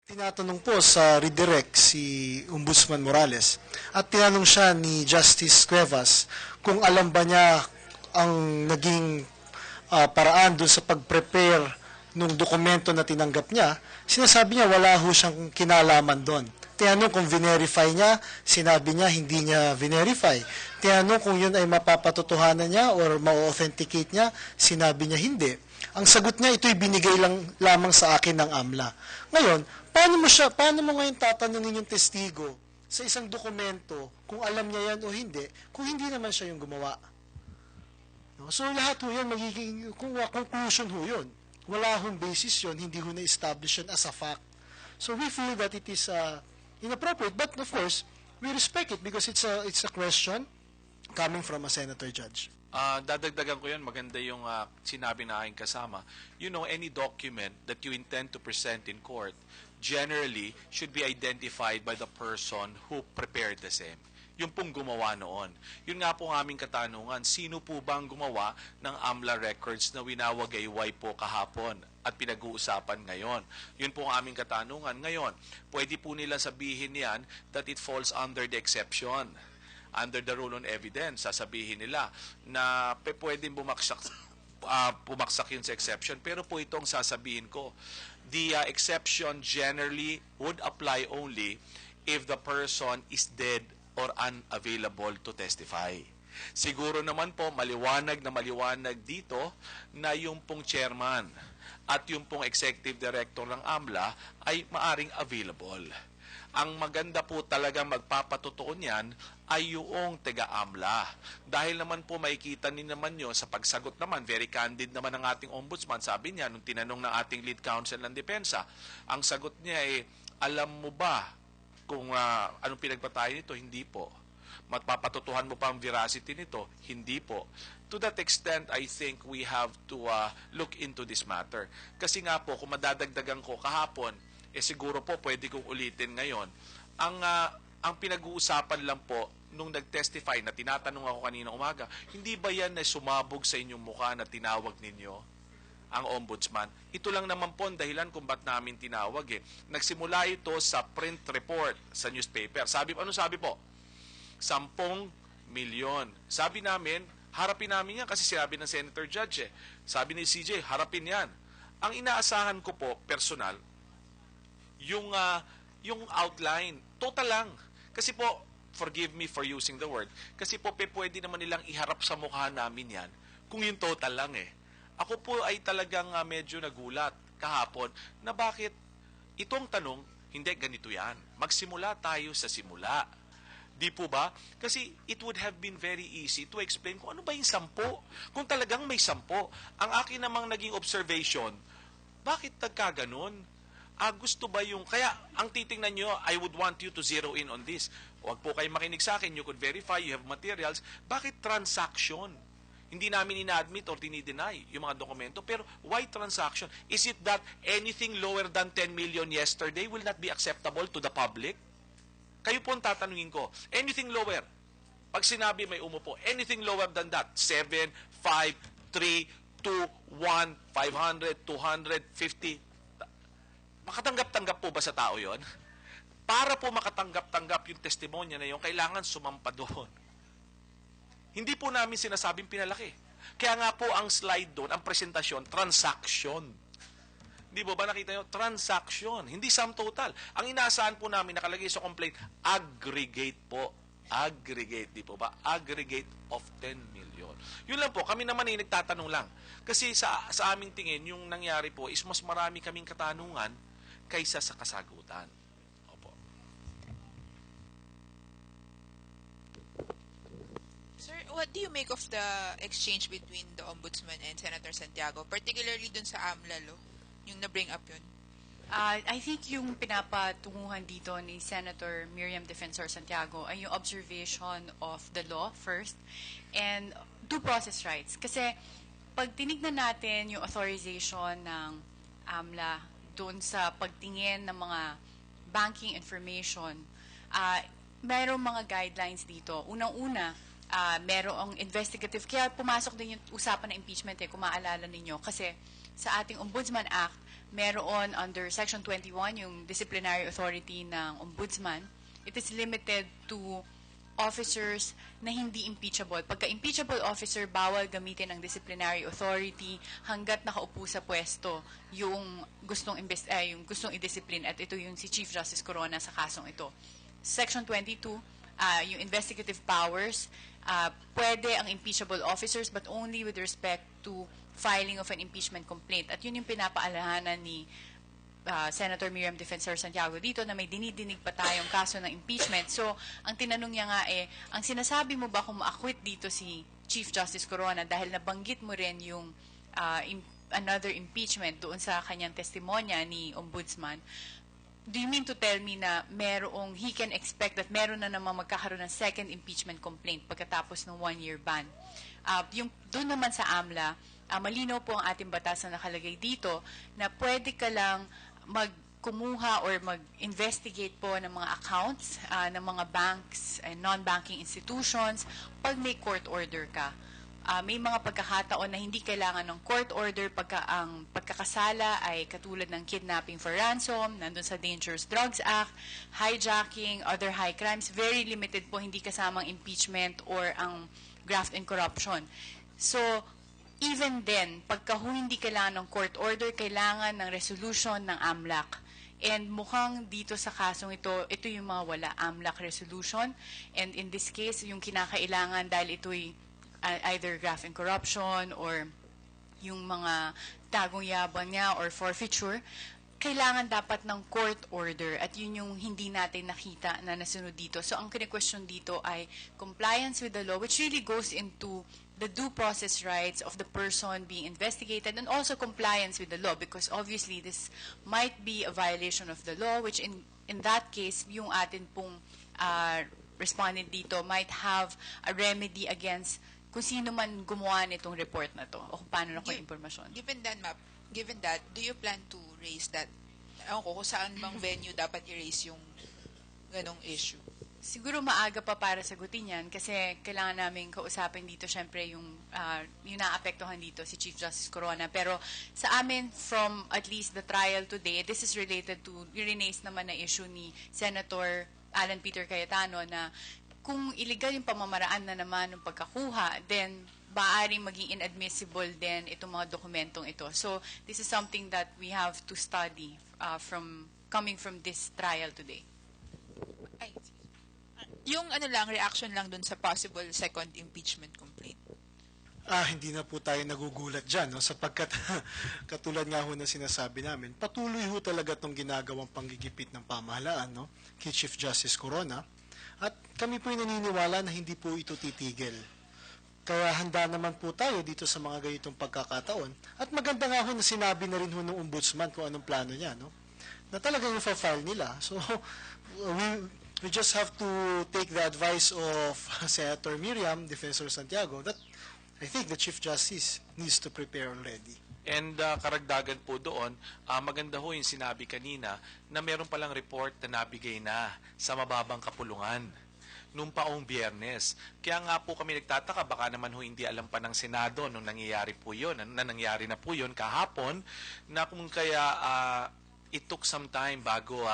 Tinatanong po sa redirect si Ombudsman Morales at tinanong siya ni Justice Cuevas kung alam ba niya ang naging paraan doon sa pag-prepare ng dokumento na tinanggap niya. Sinasabi niya wala ho siyang kinalaman doon. Tinanong kung verify niya, sinabi niya hindi niya verify. Tinanong kung yun ay mapapatotohanan niya or ma-authenticate niya, sinabi niya hindi. Ang sagot niya, ito'y binigay lamang sa akin ng AMLA. Ngayon, paano mo ngayon tatanungin yung testigo sa isang dokumento kung alam niya yan o hindi, kung hindi naman siya yung gumawa? No? So lahat ho yan, magiging conclusion ho yun. Wala hong basis yun, hindi ho na-establish yun as a fact. So we feel that it is inappropriate, but of course, we respect it because it's a question coming from a senator judge. Dadagdagan ko yan, maganda yung sinabi na aking kasama. You know, any document that you intend to present in court generally should be identified by the person who prepared the same. Yung pong gumawa noon. Yun nga po ang aming katanungan, sino po bang gumawa ng AMLA records na winawagayway po kahapon at pinag-uusapan ngayon? Yun po ang aming katanungan. Ngayon, pwede po nila sabihin yan that it falls under the exception. Under the rule on evidence, sasabihin nila na pwedeng pumaksak yun sa exception. Pero po itong sasabihin ko, the exception generally would apply only if the person is dead or unavailable to testify. Siguro naman po, maliwanag dito na yung pong chairman at yung pong executive director ng AMLA ay maaring available. Ang maganda po talaga magpapatotoo niyan ay yung taga-AMLA. Dahil naman po makikita niyo naman yun sa pagsagot naman, very candid naman ang ating ombudsman. Sabi niya, nung tinanong ng ating lead counsel ng depensa, ang sagot niya ay, alam mo ba kung anong pinagpatayan nito? Hindi po. Magpapatutuhan mo pa ang veracity nito? Hindi po. To that extent, I think we have to look into this matter. Kasi nga po, kung madadagdagan ko kahapon, siguro po pwede kong ulitin ngayon. Ang pinag-uusapan lang po nung nag-testify na tinatanong ako kanina umaga, hindi ba yan na sumabog sa inyong mukha na tinawag ninyo ang ombudsman? Ito lang naman po ang dahilan kung ba't namin tinawag eh. Nagsimula ito sa print report sa newspaper. Ano sabi po? 10 milyon. Sabi namin, harapin namin yan kasi sinabi ng Senator Judge eh. Sabi ni CJ, harapin yan. Ang inaasahan ko po, personal, yung outline, total lang. Kasi po, forgive me for using the word, kasi po pwede naman nilang iharap sa mukha namin yan kung yung total lang eh. Ako po ay talagang medyo nagulat kahapon na bakit itong tanong, hindi ganito yan. Magsimula tayo sa simula. Di po ba? Kasi it would have been very easy to explain kung ano ba yung 10. Kung talagang may 10. Ang akin namang naging observation, bakit nagkaganon? Gusto ba yung... Kaya, ang titingnan nyo, I would want you to zero in on this. Huwag po kayo makinig sa akin. You could verify, you have materials. Bakit transaction? Hindi namin ina-admit or dinideny yung mga dokumento. Pero, why transaction? Is it that anything lower than 10 million yesterday will not be acceptable to the public? Kayo po ang tatanungin ko. Anything lower. Pag sinabi may umupo, anything lower than that, 7, 5, 3, 2, 1, 500, 250, makatanggap-tanggap po ba sa tao yon? Para po makatanggap-tanggap yung testimonya na yon, kailangan sumampa doon. Hindi po namin sinasabing pinalaki. Kaya nga po ang slide doon, ang presentasyon, transaction. Hindi po ba nakita nyo? Transaction. Hindi sum total. Ang inaasahan po namin nakalagay sa complaint, aggregate po. Aggregate, di po ba? Aggregate of 10 million. Yun lang po, kami naman ay nagtatanong lang. Kasi sa aming tingin, yung nangyari po is mas marami kaming katanungan kaysa sa kasagutan. Opo. Sir, what do you make of the exchange between the Ombudsman and Senator Santiago, particularly dun sa AMLA law, yung na-bring up yun? I think yung pinapatunguhan dito ni Senator Miriam Defensor Santiago ay yung observation of the law first and due process rights. Kasi pag tinignan natin yung authorization ng AMLA doon sa pagtingin ng mga banking information, mayroong mga guidelines dito. Unang-una, merong investigative, kaya pumasok din yung usapan ng impeachment kung maalala ninyo. Kasi sa ating Ombudsman Act, meron under Section 21, yung disciplinary authority ng ombudsman, it is limited to officers na hindi impeachable. Pagka impeachable officer, bawal gamitin ang disciplinary authority hanggat nakaupo sa pwesto yung gustong i-discipline, at ito yung si Chief Justice Corona sa kasong ito. Section 22, yung investigative powers, pwede ang impeachable officers but only with respect to filing of an impeachment complaint. At yun yung pinapaalahanan ni Senator Miriam Defensor Santiago dito, na may dinidinig pa tayong kaso ng impeachment. So, ang tinanong niya nga ang sinasabi mo ba kung ma-acquit dito si Chief Justice Corona dahil nabanggit mo rin yung another impeachment doon sa kanyang testimonya ni Ombudsman, do you mean to tell me na he can expect that meron na namang magkakaroon ng second impeachment complaint pagkatapos ng 1-year ban? Yung doon naman sa AMLA, malinaw po ang ating batas na nakalagay dito na pwede ka lang kumuha or mag-investigate po ng mga accounts ng mga banks and non-banking institutions pag may court order ka. May mga pagkakataon na hindi kailangan ng court order pagka ang pagkakasala ay katulad ng kidnapping for ransom, nandun sa Dangerous Drugs Act, hijacking, other high crimes. Very limited po, hindi kasamang impeachment or ang graft and corruption. So, even then, pagka hindi kailangan ng court order, kailangan ng resolution ng AMLAC. And mukhang dito sa kasong ito yung mga wala, AMLAC resolution. And in this case, yung kinakailangan dahil ito'y either graft and corruption or yung mga tagong yabang niya or forfeiture, kailangan dapat ng court order, at yun yung hindi natin nakita na nasunod dito. So ang kine-question dito ay compliance with the law, which really goes into the due process rights of the person being investigated, and also compliance with the law, because obviously this might be a violation of the law, which in that case, yung atin pong respondent dito might have a remedy against kung sino man gumawa nitong report na to o kung paano na impormasyon. Given that, do you plan to raise that? Ewan ko, kung saan bang venue dapat i-raise yung ganong issue? Siguro maaga pa para sagutin yan kasi kailangan namin kausapin dito syempre yung naapektuhan dito si Chief Justice Corona. Pero sa amin, from at least the trial today, this is related to rinaise naman na issue ni Senator Alan Peter Cayetano na kung illegal yung pamamaraan na naman ng pagkakuha, then maaaring maging inadmissible din itong mga dokumentong ito. So this is something that we have to study coming from this trial today. Ay, yung reaction lang dun sa possible second impeachment complaint. Hindi na po tayo nagugulat dyan, no? Sapagkat katulad nga ho na sinasabi namin, patuloy ho talaga itong ginagawang panggigipit ng pamahalaan, no? Kay Chief Justice Corona. At kami po naniniwala na hindi po ito titigil. Kaya handa naman po tayo dito sa mga ganitong pagkakataon. At maganda nga ho na sinabi na rin ho ng ombudsman kung anong plano niya, no? Na talagang i-file nila. So, we just have to take the advice of Senator Miriam Defensor Santiago that I think the Chief Justice needs to prepare already. And karagdagan po doon, maganda ho yung sinabi kanina na meron palang report na nabigay na sa mababang kapulungan nung paong Biyernes. Kaya nga po kami nagtataka, baka naman ho hindi alam pa ng Senado nung nangyayari po yun, na nangyari na po yun kahapon, na kung kaya it took some time bago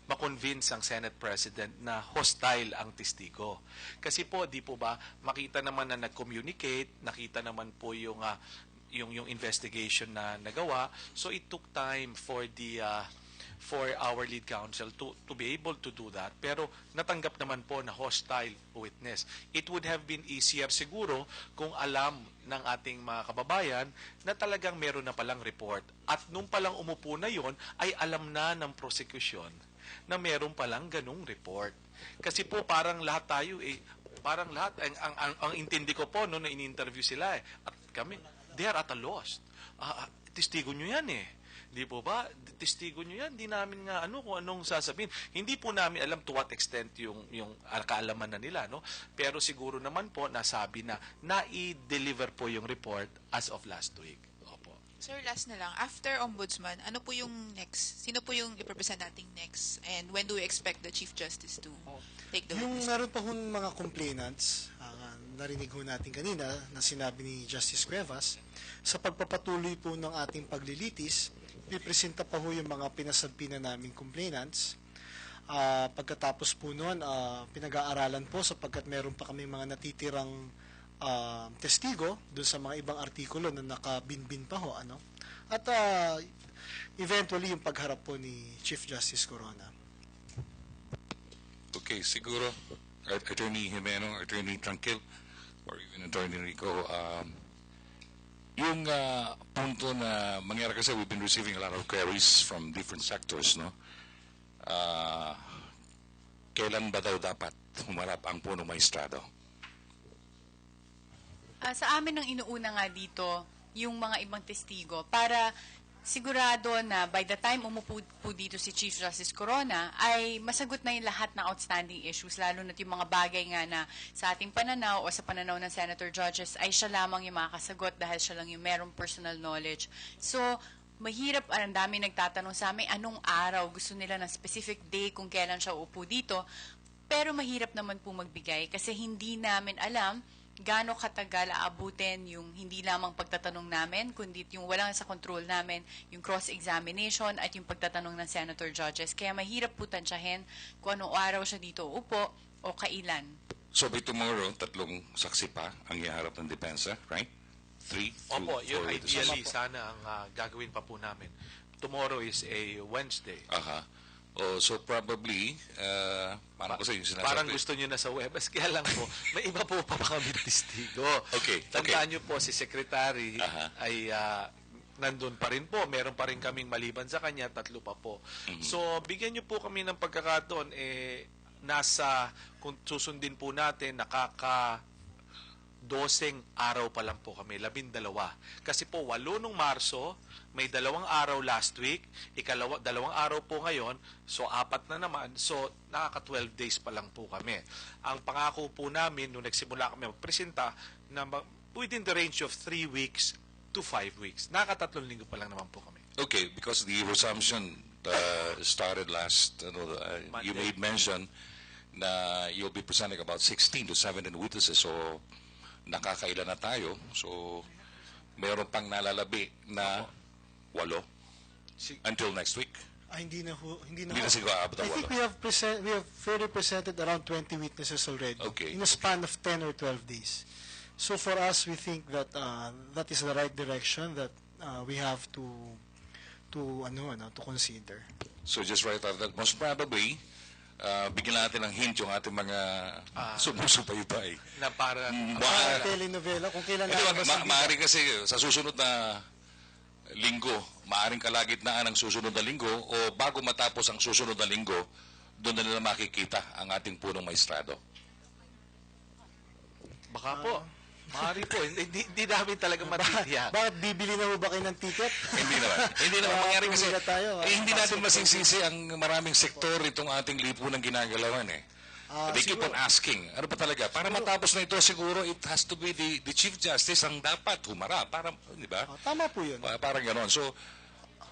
ma-convince ang Senate President na hostile ang testigo. Kasi po, di po ba, makita naman na nag-communicate, nakita naman po yung investigation na nagawa. So it took time for our lead counsel to be able to do that. Pero natanggap naman po na hostile witness. It would have been easier siguro kung alam ng ating mga kababayan na talagang meron na palang report. At nung palang umupo na yon ay alam na ng prosecution na meron palang ganung report. Kasi po parang lahat tayo parang lahat ang intindi ko po no na in-interview sila at kami they are at a loss. Testigo nyo yan Di po ba? Testigo nyo yan. Di namin nga kung anong sasabihin. Hindi po namin alam to what extent yung kaalaman na nila. No? Pero siguro naman po nasabi na i-deliver po yung report as of last week. Opo. Sir, last na lang. After Ombudsman, ano po yung next? Sino po yung i-represent nating next? And when do we expect the Chief Justice to take the witness? Yung meron pa hong mga complainants, narinig ho natin kanina na sinabi ni Justice Cuevas, sa pagpapatuloy po ng ating paglilitis, pipresenta pa ho yung mga pinasabpi na naming complainants. Pagkatapos po noon, pinag-aaralan po sapagkat meron pa kami mga natitirang testigo dun sa mga ibang artikulo na nakabinbin pa ho. Ano? At eventually, yung pagharap po ni Chief Justice Corona. Okay, siguro, Attorney Jimeno, Attorney Tranquil, or even Attorney Rico, yung punto na mangyari kasi we've been receiving a lot of queries from different sectors, no? Kailan ba daw dapat humarap ang punong maestrado? Sa amin ang inuuna nga dito, yung mga ibang testigo, para sigurado na by the time umupo po dito si Chief Justice Corona, ay masagot na yung lahat ng outstanding issues, lalo na yung mga bagay nga na sa ating pananaw o sa pananaw ng Senator Judges ay siya lamang yung makakasagot dahil siya lang yung merong personal knowledge. So, mahirap, ang dami nagtatanong sa amin, anong araw, gusto nila ng specific day kung kailan siya uupo dito, pero mahirap naman po magbigay kasi hindi namin alam gaano katagal aabutin yung hindi lamang pagtatanong namin, kundi yung walang sa control namin, yung cross-examination at yung pagtatanong ng Senator Judges. Kaya mahirap po tansyahin kung anong araw siya dito upo o kailan. So by tomorrow, 3 saksi pa ang iharap ng depensa, right? 3, 2, Opo, yun 4 ideally sana ang gagawin pa po namin. Tomorrow is a Wednesday. Aha. Oh, so probably, parang kasi yung sinasabi. Parang gusto nyo na sa Webes, kaya lang po, may iba po pa kami testigo. Okay, Tandaan nyo po, si Secretary Aha. ay nandun pa rin po. Meron pa rin kaming maliban sa kanya, 3 pa po. So, bigyan nyo po kami ng pagkakataon, nasa, kung susundin po natin, 12 araw pa lang po kami, 12. Kasi po, 8 nung Marso, may 2 araw last week, 2 araw po ngayon, so 4 na naman, so nakaka 12 days pa lang po kami. Ang pangako po namin, nung nagsimula kami magpresenta, na within the range of 3 weeks to 5 weeks. Nakaka 3 linggo pa lang naman po kami. Okay, because the resumption started last, you made mention na you'll be presenting about 16 to 17 witnesses, so nakakaila na tayo. So, meron pang nalalabi na 8 until next week. Hindi na Hindi na siguro aabot I ang think 8. we have further presented around 20 witnesses already Okay. in a span of 10 or 12 days. So for us, we think that that is the right direction that we have to consider. So just right after that, most probably, bigyan natin ng hint yung ating mga sumusubaybay. Na para, Telenovela, kung kailan Maaari kasi sa susunod na linggo, maaring kalagitnaan ng susunod na linggo o bago matapos ang susunod na linggo, doon na nila makikita ang ating punong maestrado. baka po, maaari po, hindi namin talaga matitiyak. Bakit bibili na mo ba kayo ng ticket? Hindi naman. Hindi naman mangyari kasi Tumila tayo, hindi natin masisisi ang maraming sektor itong ating lipunang ginagalawan eh. They keep on asking, ano pa talaga? Para matapos na ito, siguro it has to be the Chief Justice ang dapat humarap. Para, di ba? Tama po yun. Parang gano'n. So,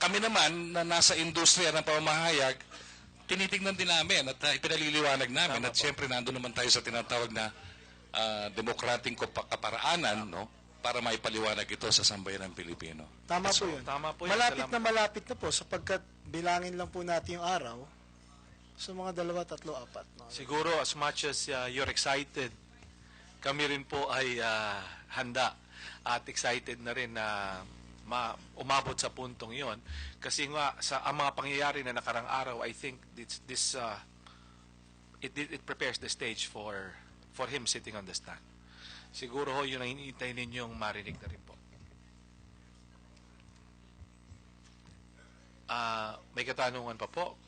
kami naman na nasa industriya ng pamamahayag, tinitingnan din namin at ipinaliliwanag namin at siyempre nandun naman tayo sa tinatawag na demokrating kaparaanan, no? Para maipaliwanag ito sa sambayan ng Pilipino. Tama po yun. Tama po yun. Malapit na po sapagkat bilangin lang po natin yung araw. So mga 2, 3, 4. No? Siguro as much as you're excited, kami rin po ay handa at excited na rin na umabot sa puntong yon. Kasi nga sa ang mga pangyayari na nakarang araw, I think it prepares the stage for him sitting on the stand. Siguro ho, yun ang hinihintay ninyong marinig na rin po. May katanungan pa po?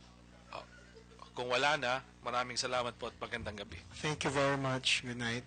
Kung wala na, maraming salamat po at magandang gabi. Thank you very much. Good night.